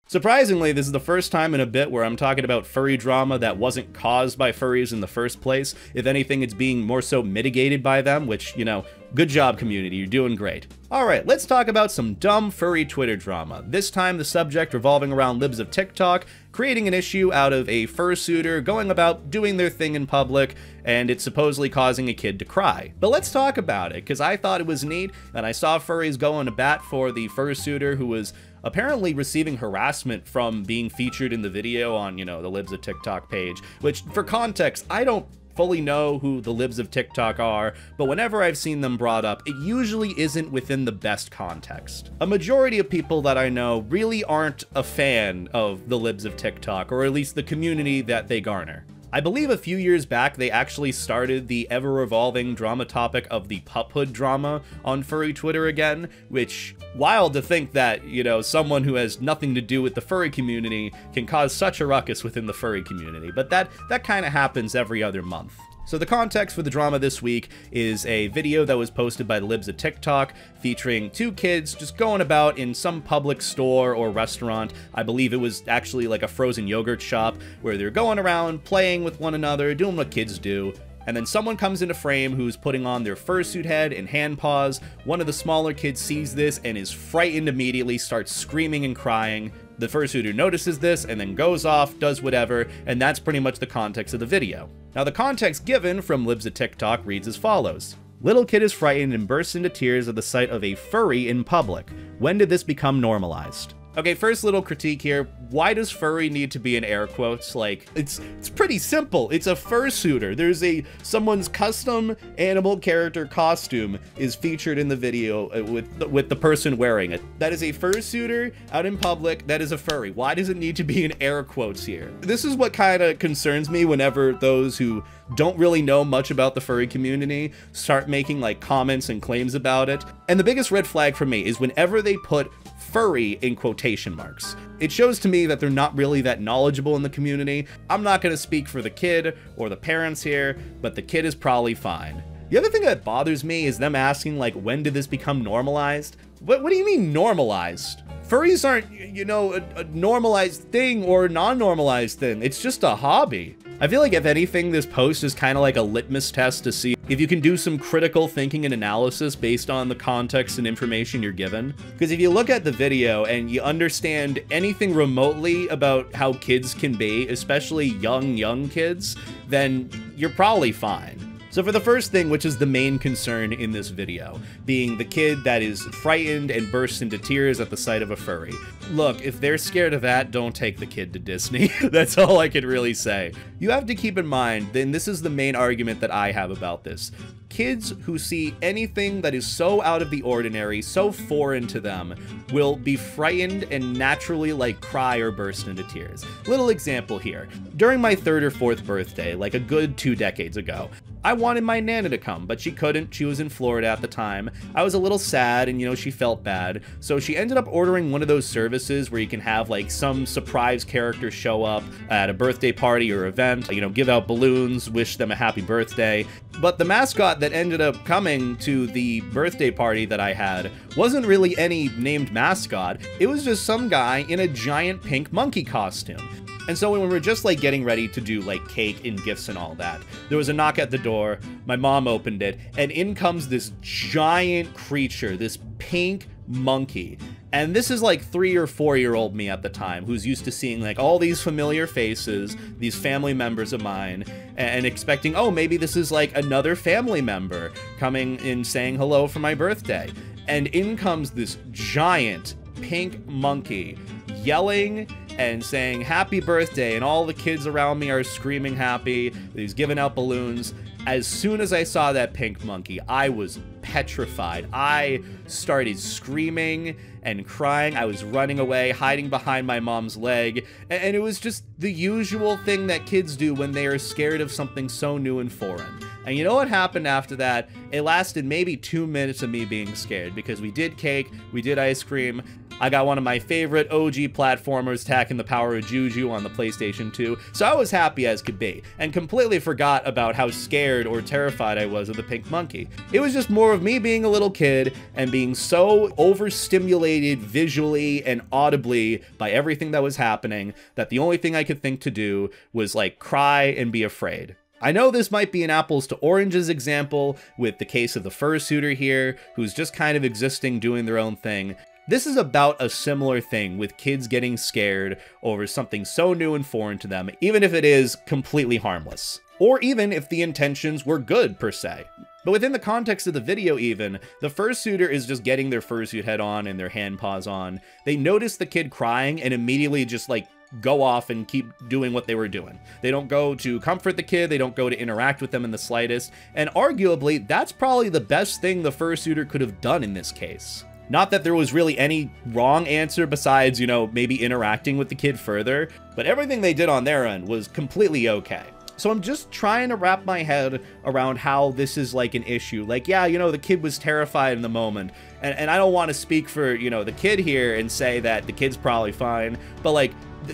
Surprisingly, this is the first time in a bit where I'm talking about furry drama that wasn't caused by furries in the first place. If anything, it's being more so mitigated by them, which, you know, good job, community, you're doing great. Alright, let's talk about some dumb furry Twitter drama. This time the subject revolving around libs of TikTok, creating an issue out of a fursuiter going about doing their thing in public, and it's supposedly causing a kid to cry. But let's talk about it, because I thought it was neat, and I saw furries going to bat for the fursuiter who was apparently receiving harassment from being featured in the video on, you know, the libs of TikTok page, which, for context, I don't fully know who the libs of TikTok are, but whenever I've seen them brought up, it usually isn't within the best context. A majority of people that I know really aren't a fan of the libs of TikTok, or at least the community that they garner. I believe a few years back they actually started the ever-evolving drama topic of the puphood drama on furry Twitter again, which, wild to think that, you know, someone who has nothing to do with the furry community can cause such a ruckus within the furry community, but that kind of happens every other month. So the context for the drama this week is a video that was posted by the libs of TikTok featuring two kids just going about in some public store or restaurant. I believe it was actually like a frozen yogurt shop where they're going around playing with one another, doing what kids do. And then someone comes into frame who's putting on their fursuit head and hand paws. One of the smaller kids sees this and is frightened immediately, starts screaming and crying. The fursuiter notices this and then goes off, does whatever, and that's pretty much the context of the video. Now the context given from libs of TikTok reads as follows. Little kid is frightened and bursts into tears at the sight of a furry in public. When did this become normalized? Okay, first little critique here. Why does furry need to be in air quotes? Like, it's pretty simple. It's a fursuiter. There's someone's custom animal character costume is featured in the video with the person wearing it. That is a fursuiter out in public. That is a furry. Why does it need to be in air quotes here? This is what kind of concerns me whenever those who don't really know much about the furry community start making like comments and claims about it. And the biggest red flag for me is whenever they put furry in quotation marks. It shows to me that they're not really that knowledgeable in the community. I'm not going to speak for the kid or the parents here, but the kid is probably fine. The other thing that bothers me is them asking, like, when did this become normalized? What do you mean normalized? Furries aren't, you know, a normalized thing or a non-normalized thing. It's just a hobby. I feel like if anything, this post is kind of like a litmus test to see if you can do some critical thinking and analysis based on the context and information you're given. Because if you look at the video and you understand anything remotely about how kids can be, especially young kids, then you're probably fine. So for the first thing, which is the main concern in this video, being the kid that is frightened and bursts into tears at the sight of a furry. Look, if they're scared of that, don't take the kid to Disney. That's all I can really say. You have to keep in mind, then this is the main argument that I have about this. Kids who see anything that is so out of the ordinary, so foreign to them, will be frightened and naturally like cry or burst into tears. Little example here. During my 3rd or 4th birthday, like a good 2 decades ago, I wanted my Nana to come, but she couldn't. She was in Florida at the time. I was a little sad and, you know, she felt bad. So she ended up ordering one of those services where you can have like some surprise character show up at a birthday party or event, you know, give out balloons, wish them a happy birthday. But the mascot that ended up coming to the birthday party that I had wasn't really any named mascot. It was just some guy in a giant pink monkey costume. And so when we were just like getting ready to do like cake and gifts and all that, there was a knock at the door, my mom opened it, and in comes this giant creature, this pink monkey. And this is like 3 or 4-year-old me at the time, who's used to seeing like all these familiar faces, these family members of mine, and expecting, oh, maybe this is like another family member coming and saying hello for my birthday. And in comes this giant pink monkey yelling and saying happy birthday, and all the kids around me are screaming happy. He's giving out balloons. As soon as I saw that pink monkey, I was petrified. I started screaming and crying. I was running away, hiding behind my mom's leg, and it was just the usual thing that kids do when they are scared of something so new and foreign. And you know what happened after that? It lasted maybe 2 minutes of me being scared, because we did cake, we did ice cream, I got one of my favorite OG platformers tacking the power of Juju on the PlayStation 2, so I was happy as could be, and completely forgot about how scared or terrified I was of the pink monkey. It was just more of me being a little kid and being so overstimulated visually and audibly by everything that was happening that the only thing I could think to do was like cry and be afraid. I know this might be an apples to oranges example with the case of the fursuiter here, who's just kind of existing doing their own thing. This is about a similar thing with kids getting scared over something so new and foreign to them, even if it is completely harmless. Or even if the intentions were good, per se. But within the context of the video even, the fursuiter is just getting their fursuit head on and their hand paws on. They notice the kid crying and immediately just like go off and keep doing what they were doing. They don't go to comfort the kid, they don't go to interact with them in the slightest, and arguably, that's probably the best thing the fursuiter could have done in this case. Not that there was really any wrong answer besides, you know, maybe interacting with the kid further, but everything they did on their end was completely okay. So I'm just trying to wrap my head around how this is like an issue. Like, yeah, you know, the kid was terrified in the moment, and I don't want to speak for, you know, the kid here and say that the kid's probably fine, but like,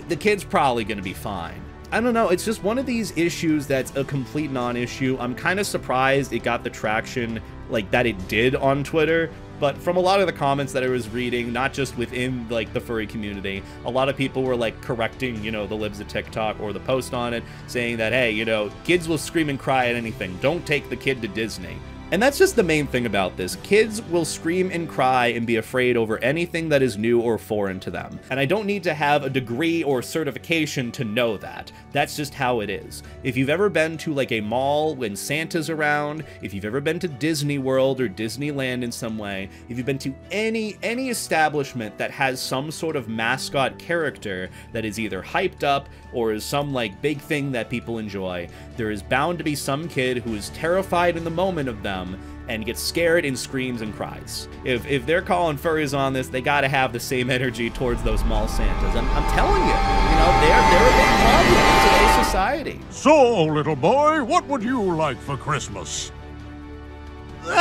the kid's probably gonna be fine. I don't know, it's just one of these issues that's a complete non-issue. I'm kind of surprised it got the traction like that it did on Twitter, but from a lot of the comments that I was reading, not just within like the furry community, a lot of people were like correcting, you know, the libs of TikTok or the post on it, saying that, hey, you know, kids will scream and cry at anything, don't take the kid to Disney. And that's just the main thing about this. Kids will scream and cry and be afraid over anything that is new or foreign to them. And I don't need to have a degree or certification to know that. That's just how it is. If you've ever been to like a mall when Santa's around, if you've ever been to Disney World or Disneyland in some way, if you've been to any establishment that has some sort of mascot character that is either hyped up or is some like big thing that people enjoy, there is bound to be some kid who is terrified in the moment of them and gets scared and screams and cries. If they're calling furries on this, they gotta have the same energy towards those mall Santas. I'm telling you know, they're a big problem in today's society. So, little boy, what would you like for Christmas? In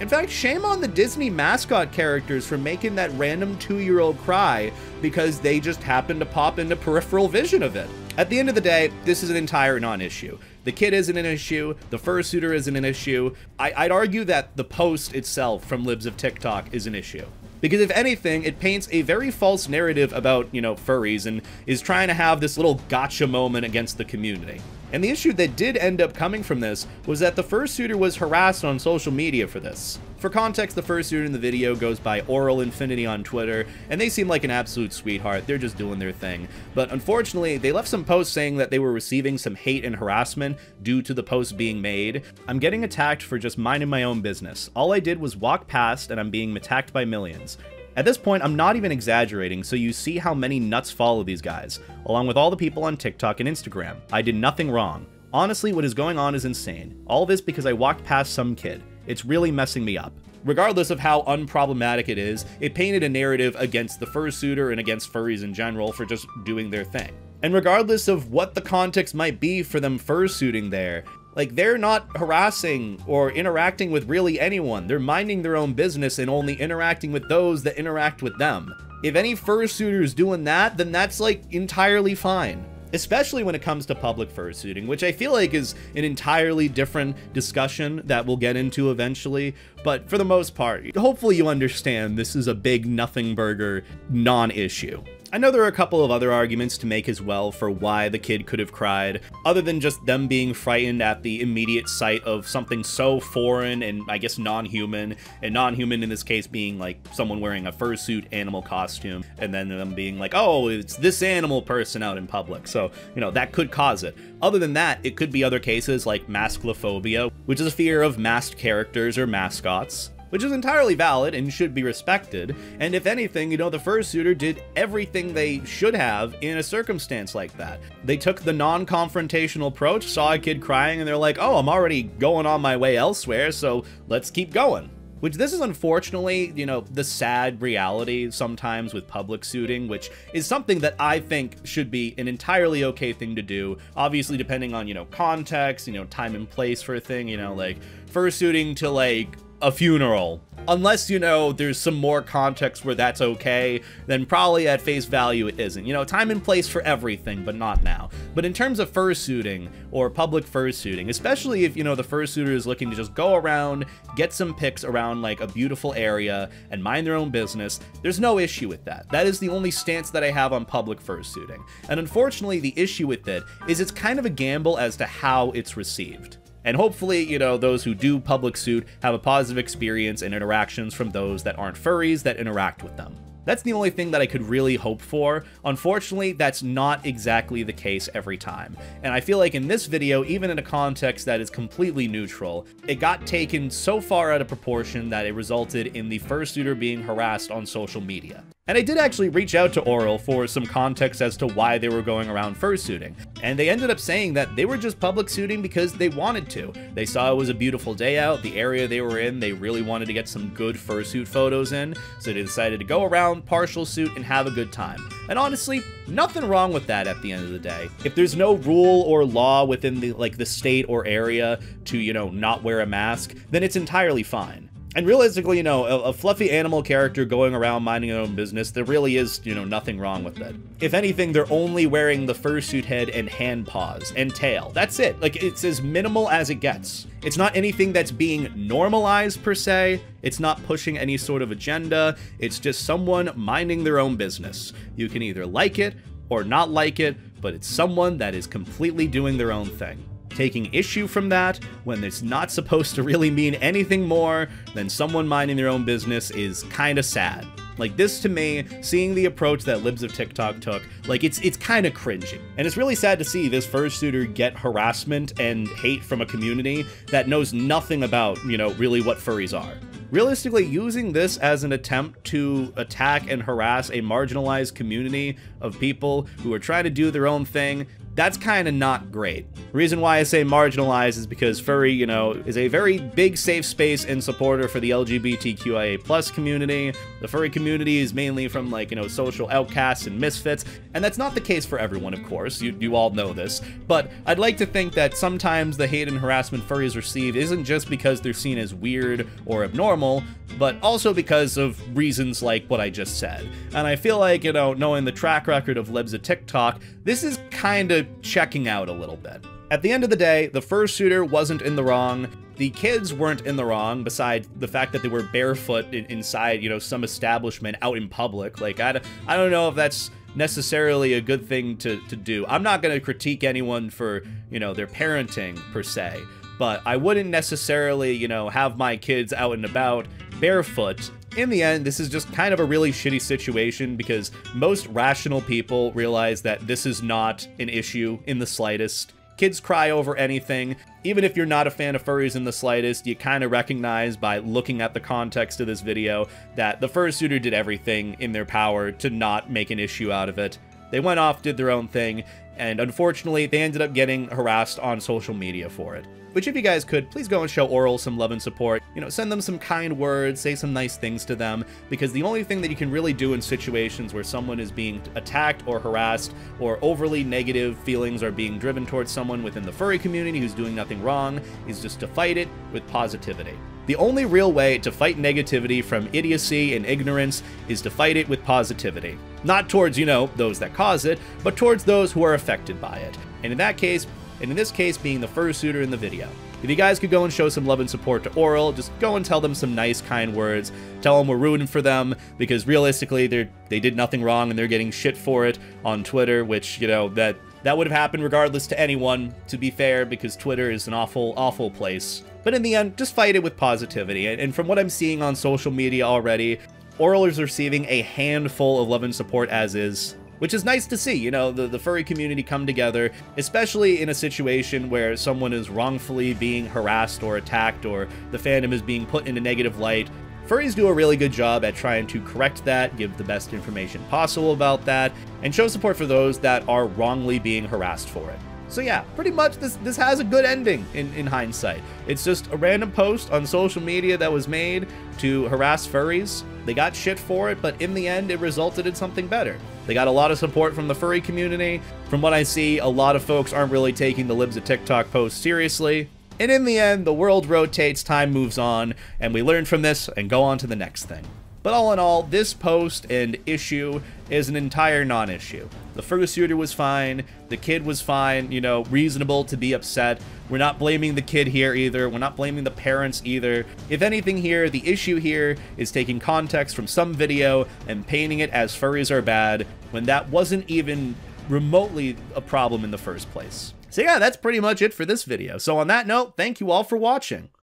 fact, shame on the Disney mascot characters for making that random 2-year-old cry because they just happened to pop into peripheral vision of it. At the end of the day, this is an entire non-issue. The kid isn't an issue, the fursuiter isn't an issue. I'd argue that the post itself from libs of TikTok is an issue. Because if anything, it paints a very false narrative about, you know, furries and is trying to have this little gotcha moment against the community. And the issue that did end up coming from this was that the fursuiter was harassed on social media for this. For context, the fursuiter in the video goes by Oral Infinity on Twitter, and they seem like an absolute sweetheart. They're just doing their thing. But unfortunately, they left some posts saying that they were receiving some hate and harassment due to the posts being made. I'm getting attacked for just minding my own business. All I did was walk past, and I'm being attacked by millions. At this point, I'm not even exaggerating, so you see how many nuts follow these guys, along with all the people on TikTok and Instagram. I did nothing wrong. Honestly, what is going on is insane. All this because I walked past some kid. It's really messing me up. Regardless of how unproblematic it is, it painted a narrative against the fursuiter and against furries in general for just doing their thing. And regardless of what the context might be for them fursuiting there, like, they're not harassing or interacting with really anyone. They're minding their own business and only interacting with those that interact with them. If any fursuiter's doing that, then that's, like, entirely fine. Especially when it comes to public fursuiting, which I feel like is an entirely different discussion that we'll get into eventually. But for the most part, hopefully you understand this is a big nothing burger non-issue. I know there are a couple of other arguments to make as well for why the kid could have cried, other than just them being frightened at the immediate sight of something so foreign and I guess non-human, and non-human in this case being like someone wearing a fursuit animal costume, and then them being like, oh, it's this animal person out in public, so, you know, that could cause it. Other than that, it could be other cases like masklophobia, which is a fear of masked characters or mascots, which is entirely valid and should be respected, and if anything, you know, the fursuiter did everything they should have in a circumstance like that. They took the non-confrontational approach, saw a kid crying, and they're like, oh, I'm already going on my way elsewhere, so let's keep going. Which this is unfortunately, you know, the sad reality sometimes with public suiting, which is something that I think should be an entirely okay thing to do. Obviously, depending on, you know, context, you know, time and place for a thing, you know, like fursuiting to like a funeral. Unless, you know, there's some more context where that's okay, then probably at face value it isn't. You know, time and place for everything, but not now. But in terms of fursuiting, or public fursuiting, especially if, you know, the fursuiter is looking to just go around, get some pics around, like, a beautiful area, and mind their own business, there's no issue with that. That is the only stance that I have on public fursuiting. And unfortunately, the issue with it is it's kind of a gamble as to how it's received. And hopefully, you know, those who do public suit have a positive experience and interactions from those that aren't furries that interact with them. That's the only thing that I could really hope for. Unfortunately, that's not exactly the case every time. And I feel like in this video, even in a context that is completely neutral, it got taken so far out of proportion that it resulted in the fursuiter being harassed on social media. And I did actually reach out to Oral for some context as to why they were going around fursuiting, and they ended up saying that they were just public suiting because they wanted to. They saw it was a beautiful day out, the area they were in, they really wanted to get some good fursuit photos in, so they decided to go around, partial suit, and have a good time. And honestly, nothing wrong with that at the end of the day. If there's no rule or law within the state or area to, you know, not wear a mask, then it's entirely fine. And realistically, you know, a fluffy animal character going around minding their own business, there really is, you know, nothing wrong with it. If anything, they're only wearing the fursuit head and hand paws and tail. That's it. Like, it's as minimal as it gets. It's not anything that's being normalized per se. It's not pushing any sort of agenda. It's just someone minding their own business. You can either like it or not like it, but it's someone that is completely doing their own thing. Taking issue from that when it's not supposed to really mean anything more than someone minding their own business is kind of sad. Like, this to me, seeing the approach that Libs of TikTok took, like, it's kind of cringy. And it's really sad to see this fursuiter get harassment and hate from a community that knows nothing about, you know, really what furries are. Realistically, using this as an attempt to attack and harass a marginalized community of people who are trying to do their own thing, that's kind of not great. The reason why I say marginalized is because Furry, you know, is a very big safe space and supporter for the LGBTQIA+ community. The furry community is mainly from, like, you know, social outcasts and misfits, and that's not the case for everyone, of course. You all know this. But I'd like to think that sometimes the hate and harassment furries receive isn't just because they're seen as weird or abnormal, but also because of reasons like what I just said. And I feel like, you know, knowing the track record of Libs of TikTok, this is kind of checking out a little bit. At the end of the day, the fursuiter wasn't in the wrong. The kids weren't in the wrong, besides the fact that they were barefoot inside, you know, some establishment out in public. Like, I don't know if that's necessarily a good thing to do. I'm not going to critique anyone for, you know, their parenting per se, but I wouldn't necessarily, you know, have my kids out and about barefoot. In the end, this is just kind of a really shitty situation because most rational people realize that this is not an issue in the slightest. Kids cry over anything. Even if you're not a fan of furries in the slightest, you kind of recognize by looking at the context of this video that the fursuiter did everything in their power to not make an issue out of it. They went off, did their own thing, and unfortunately, they ended up getting harassed on social media for it. Which, if you guys could, please go and show Oral some love and support. You know, send them some kind words, say some nice things to them, because the only thing that you can really do in situations where someone is being attacked or harassed, or overly negative feelings are being driven towards someone within the furry community who's doing nothing wrong, is just to fight it with positivity. The only real way to fight negativity from idiocy and ignorance is to fight it with positivity. Not towards, you know, those that cause it, but towards those who are affected by it. And in that case, and in this case being the fursuiter in the video. If you guys could go and show some love and support to Oral, just go and tell them some nice, kind words. Tell them we're rooting for them, because realistically, they did nothing wrong and they're getting shit for it on Twitter, which, you know, that would have happened regardless to anyone, to be fair, because Twitter is an awful, awful place. But in the end, just fight it with positivity. And from what I'm seeing on social media already, Oral is receiving a handful of love and support as is. Which is nice to see, you know, the furry community come together, especially in a situation where someone is wrongfully being harassed or attacked, or the fandom is being put in a negative light. Furries do a really good job at trying to correct that, give the best information possible about that, and show support for those that are wrongly being harassed for it. So yeah, pretty much this has a good ending in hindsight. It's just a random post on social media that was made to harass furries. They got shit for it, but in the end, it resulted in something better. They got a lot of support from the furry community. From what I see, a lot of folks aren't really taking the Libs of TikTok post seriously. And in the end, the world rotates, time moves on, and we learn from this and go on to the next thing. But all in all, this post and issue is an entire non-issue. The fursuiter was fine, the kid was fine, you know, reasonable to be upset. We're not blaming the kid here either, we're not blaming the parents either. If anything here, the issue here is taking context from some video and painting it as furries are bad, when that wasn't even remotely a problem in the first place. So yeah, that's pretty much it for this video. So on that note, thank you all for watching.